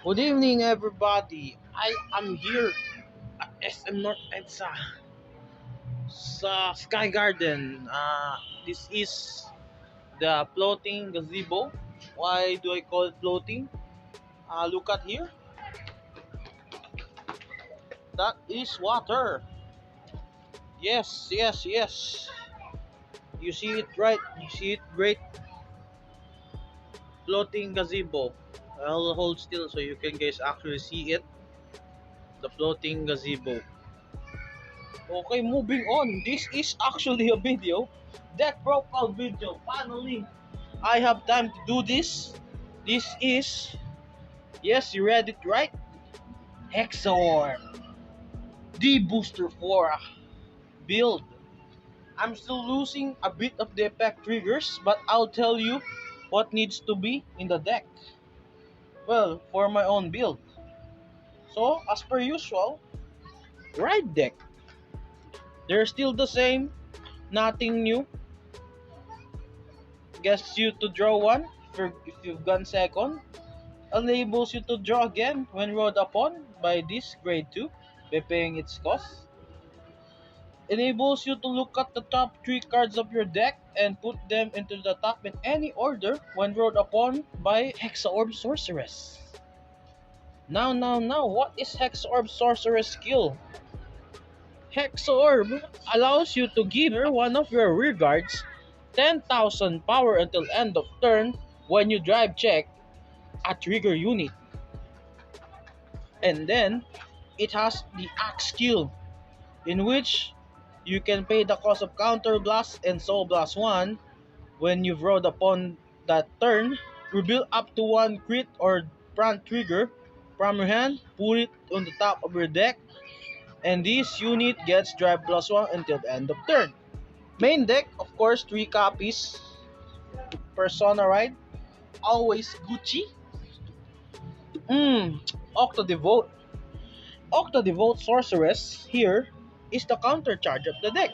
Good evening, everybody. I am here at SM North EDSA sa Sky Garden. This is the floating gazebo. Why do I call it floating? Look at here. That is water. Yes, yes, yes. You see it right. You see it great. Floating gazebo. I'll hold still so you can guys actually see it. The floating gazebo. Okay, moving on. This is actually a video. Deck profile video. Finally, I have time to do this. This is, yes, you read it right. Hexaorb. D-BT04 build. I'm still losing a bit of the effect triggers, but I'll tell you what needs to be in the deck. Well, for my own build. So, as per usual, ride deck. They're still the same. Nothing new. Gets you to draw one if you've gone second. Enables you to draw again when rolled upon by this grade 2 by paying its cost. Enables you to look at the top 3 cards of your deck and put them into the top in any order when rolled upon by Hexaorb Sorceress. Now, what is Hexaorb Sorceress skill? Hexaorb allows you to give one of your rear guards 10,000 power until end of turn when you drive check a trigger unit. And then it has the axe skill, in which you can pay the cost of counter blast and soul blast 1 when you've rolled upon that turn. Reveal up to 1 crit or front trigger from your hand, put it on the top of your deck, and this unit gets drive plus 1 until the end of turn. Main deck, of course, 3 copies. Persona Ride, always Gucci. Octo Devote. Octo Devote Sorceress here is the counter charge of the deck.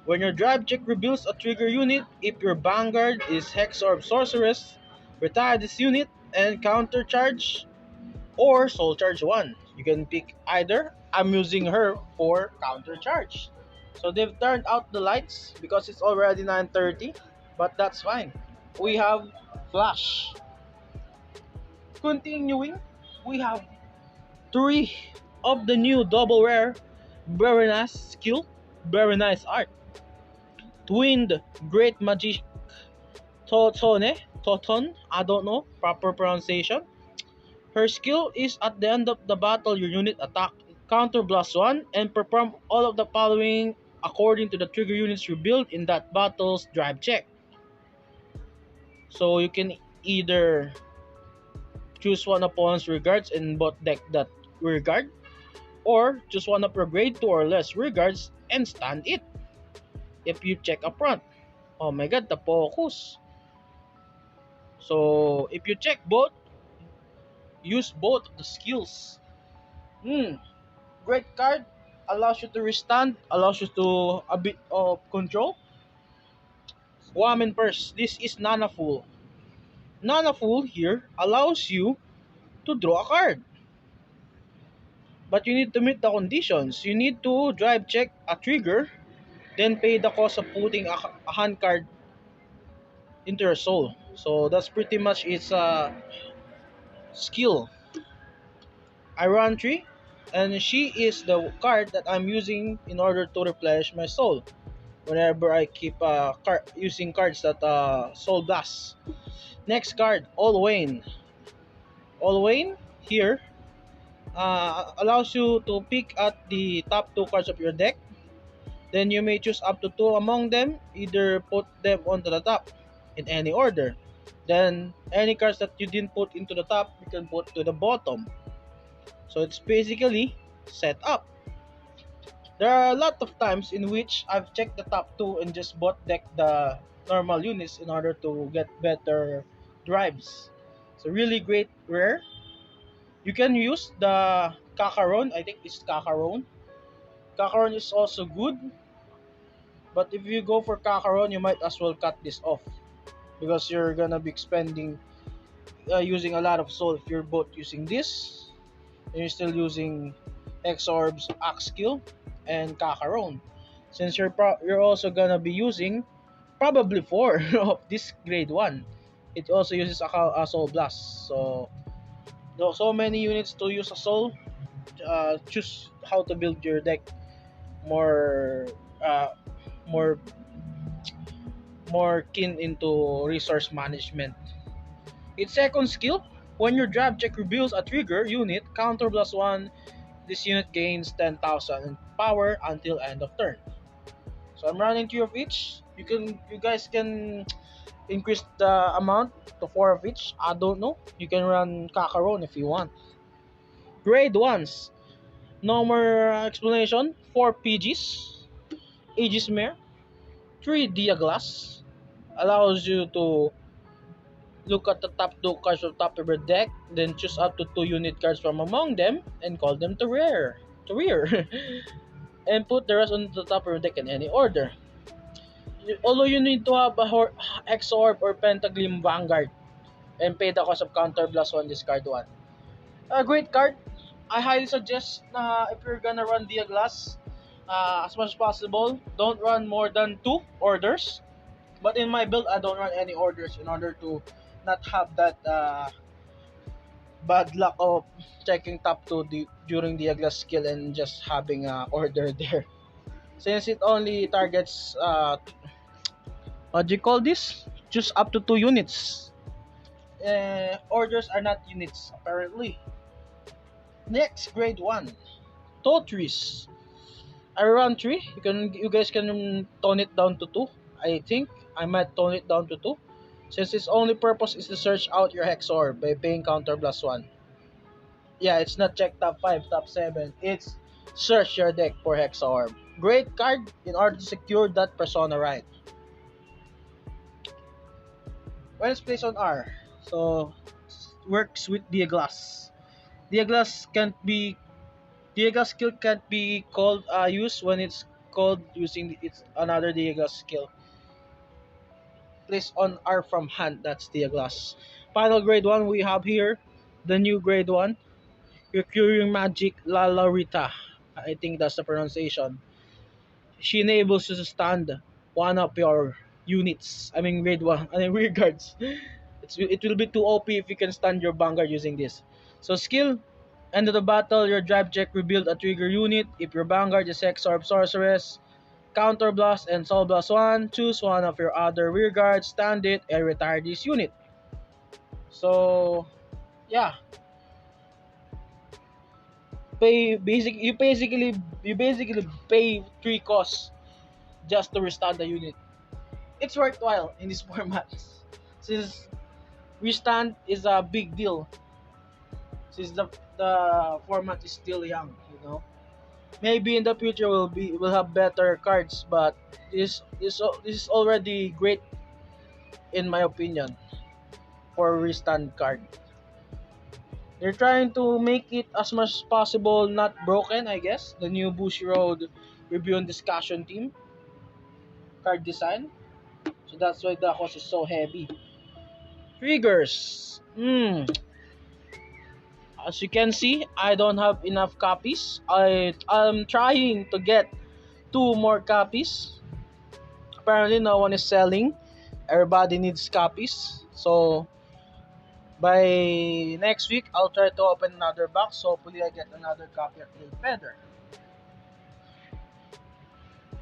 When your drive check reveals a trigger unit, if your vanguard is Hexaorb Sorceress, retire this unit and counter charge or soul charge 1. You can pick either. I'm using her for counter charge. So they've turned out the lights because it's already 9:30, but that's fine. We have Flash. Continuing, we have 3 of the new double rare very nice skill, very nice art. Twinned Great Magic Toton, I don't know proper pronunciation. Her skill is at the end of the battle your unit attack counter blast 1 and perform all of the following according to the trigger units revealed in that battle's drive check. So you can either choose one opponent's regards and bot deck that regard, or choose one of your grade 2 or less regards and stand it. If you check up front, oh my god, the focus. So if you check both, use both of the skills. Great card, allows you to restand, allows you to a bit of control. Woman Purse, this is Nana Fool. Nana Fool here allows you to draw a card. But you need to meet the conditions. You need to drive check a trigger, then pay the cost of putting a hand card into your soul. So that's pretty much its skill. I run 3, and she is the card that I'm using in order to replenish my soul whenever I keep using cards that soul blast. Next card, Allwayne. Allwayne here allows you to pick at the top 2 cards of your deck. Then you may choose up to 2 among them, either put them onto the top in any order. Then any cards that you didn't put into the top, you can put to the bottom. So it's basically set up. There are a lot of times in which I've checked the top 2 and just bot deck the normal units in order to get better drives. So really great rare. You can use the Kakaron, I think it's Kakaron. Kakaron is also good. But if you go for Kakaron, you might as well cut this off, because you're gonna be spending using a lot of soul if you're both using this and you're still using Hexaorb's Axe Skill and Kakaroon. Since you're also gonna be using probably four of this grade one. It also uses a Soul Blast. So there are so many units to use a Soul. Choose how to build your deck more uh, more more keen into resource management. Its second skill, when your drive check reveals a trigger unit, counter plus one, this unit gains 10,000 in power until end of turn. So I'm running 3 of each. You guys can increase the amount to 4 of each. I don't know. You can run Kakaroon if you want. Grade 1s. No more explanation. 4 PGs. Aegis Mare. 3 Diaglass. Allows you to look at the top 2 cards of top of your deck, then choose up to 2 unit cards from among them and call them to rear. And put the rest on the top of your deck in any order. Although you need to have a Hexaorb or Pentaglim Vanguard and pay the cost of counter plus 1 discard 1. A great card. I highly suggest if you're gonna run Diaglass, as much as possible, don't run more than 2 orders. But in my build, I don't run any orders in order to not have that bad luck of checking top 2 during Diaglass skill and just having a order there. Since it only targets, what do you call this? Just up to 2 units. Orders are not units, apparently. Next, grade 1. Totris. I run 3. You guys can tone it down to 2. I think I might tone it down to 2. Since its only purpose is to search out your Hexaorb by paying counter plus 1. Yeah, it's not check top 5, top 7. It's search your deck for Hexaorb. Great card in order to secure that persona right. When it's placed on R, so works with Diaglass. Diaglass skill can't be called used when it's called using it's another Diaglass skill. Placed on R from hand, that's Diaglass. Final grade 1 we have here, the new grade 1. Recurring Magic Lalarita. I think that's the pronunciation. She enables you to stand one of your units. I mean grade 1. I mean rear guards. It will be too OP if you can stand your Vanguard using this. So skill, end of the battle, your drive check rebuild a trigger unit. If your Vanguard is Hexaorb Sorceress, Counter Blast and Soul Blast 1, choose one of your other rear guards, stand it, and retire this unit. So, yeah. You basically pay 3 costs just to restand the unit. It's worthwhile in this format since restand is a big deal since the format is still young, you know. Maybe in the future we'll have better cards, but this is already great in my opinion for restand card. They're trying to make it as much as possible not broken, I guess. The new Bushiroad review and discussion team card design. So that's why the cost is so heavy. Triggers. As you can see, I don't have enough copies. I'm trying to get 2 more copies. Apparently no one is selling. Everybody needs copies. So by next week, I'll try to open another box. Hopefully I get another copy of Blade Feather.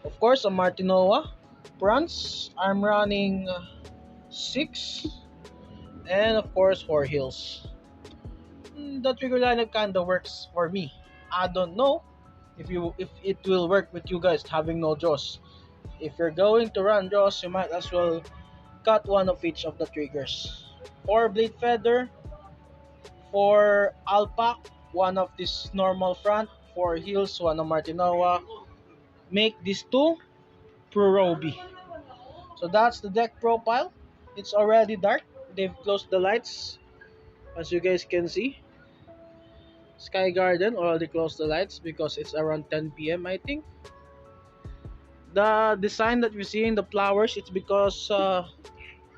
Of course, a Martinoa. Bronze, I'm running 6. And of course, 4 Hills. The trigger lineup kinda works for me. I don't know if it will work with you guys having no draws. If you're going to run draws, you might as well cut one of each of the triggers. 4 Blade Feather, 4 Alpac, one of this normal front, 4 Heels, one of Martinoa. Make these 2 Prorobi. So that's the deck profile. It's already dark. They've closed the lights, as you guys can see. Sky Garden already closed the lights because it's around 10 p.m. I think. The design that we're seeing, the flowers, it's because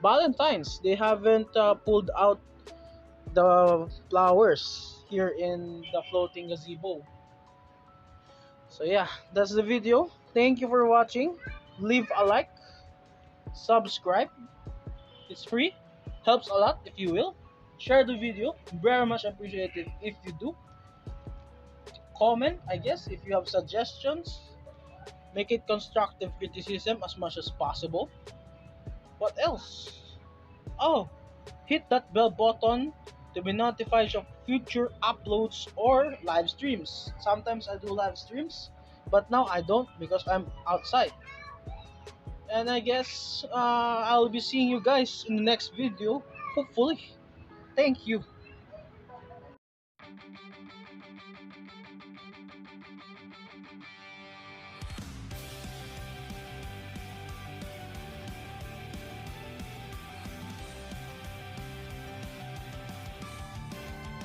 Valentine's. They haven't pulled out the flowers here in the floating gazebo. So yeah, that's the video. Thank you for watching. Leave a like, subscribe. It's free. Helps a lot if you will. Share the video. Very much appreciated if you do. Comment, I guess, if you have suggestions. Make it constructive criticism as much as possible. What else? Oh, hit that bell button to be notified of future uploads or live streams. Sometimes I do live streams, but now I don't because I'm outside. And I guess I'll be seeing you guys in the next video, hopefully. Thank you.